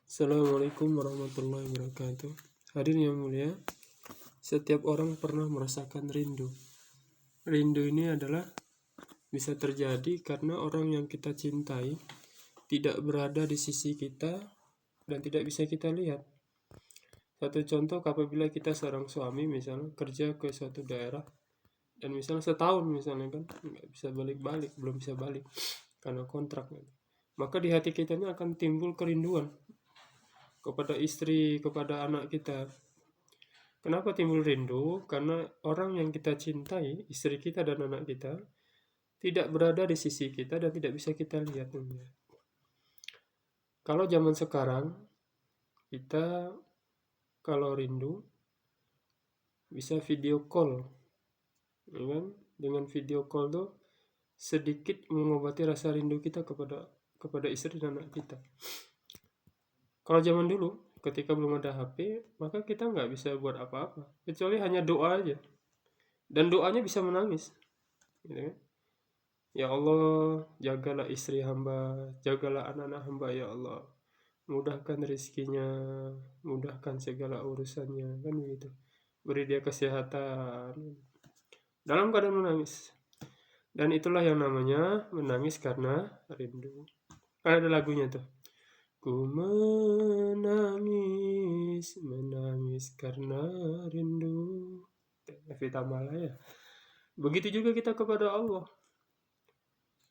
Assalamualaikum warahmatullahi wabarakatuh. Hadirin yang mulia, setiap orang pernah merasakan rindu. Rindu ini adalah bisa terjadi karena orang yang kita cintai tidak berada di sisi kita dan tidak bisa kita lihat. Satu contoh, apabila kita seorang suami misalnya kerja ke suatu daerah dan misalnya setahun misalnya kan nggak bisa balik-balik, belum bisa balik karena kontrak, maka di hati kita ini akan timbul kerinduan kepada istri, kepada anak kita. Kenapa timbul rindu? Karena orang yang kita cintai, istri kita dan anak kita, tidak berada di sisi kita dan tidak bisa kita lihat. Kalau zaman sekarang, kita kalau rindu bisa video call, ya kan? Dengan video call tuh sedikit mengobati rasa rindu kita kepada istri dan anak kita. Kalau zaman dulu, ketika belum ada HP, maka kita nggak bisa buat apa-apa, kecuali hanya doa aja. Dan doanya bisa menangis. Gitu kan? Ya Allah, jagalah istri hamba, jagalah anak-anak hamba ya Allah. Mudahkan rezekinya, mudahkan segala urusannya, kan begitu. Beri dia kesehatan. Dalam keadaan menangis. Dan itulah yang namanya menangis karena rindu. Kan ada lagunya tuh. Ku menangis karena rindu. Evita Malaya. Begitu juga kita kepada Allah.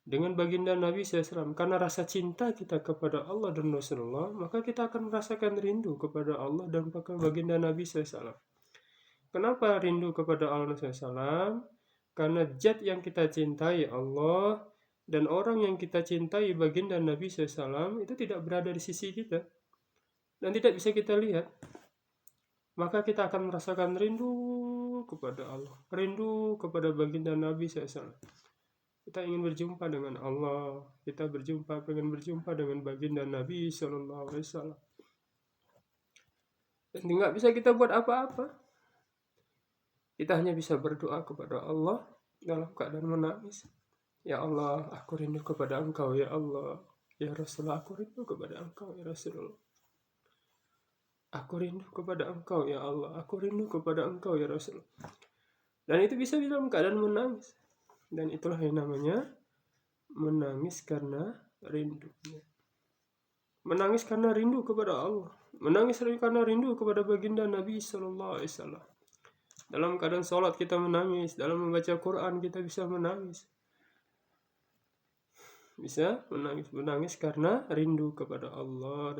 Dengan baginda Nabi SAW. Karena rasa cinta kita kepada Allah dan Rasulullah, maka kita akan merasakan rindu kepada Allah dan baginda Nabi SAW. Kenapa rindu kepada Allah dan SAW? Karena zat yang kita cintai Allah dan orang yang kita cintai baginda Nabi SAW itu tidak berada di sisi kita dan tidak bisa kita lihat, maka kita akan merasakan rindu kepada Allah, rindu kepada baginda Nabi SAW. Kita ingin berjumpa dengan Allah, kita ingin berjumpa dengan baginda Nabi SAW. Dan tidak bisa kita buat apa-apa. Kita hanya bisa berdoa kepada Allah dalam keadaan menangis. Ya Allah, aku rindu kepada Engkau ya Allah. Ya Rasulullah, aku rindu kepada Engkau ya Rasulullah. Aku rindu kepada Engkau ya Allah. Aku rindu kepada Engkau ya Rasulullah. Dan itu bisa dalam keadaan menangis. Dan itulah yang namanya menangis karena rindu. Menangis karena rindu kepada Allah. Menangis karena rindu kepada baginda Nabi SAW. Dalam keadaan sholat kita menangis. Dalam membaca Quran kita bisa menangis. Bisa menangis karena rindu kepada Allah.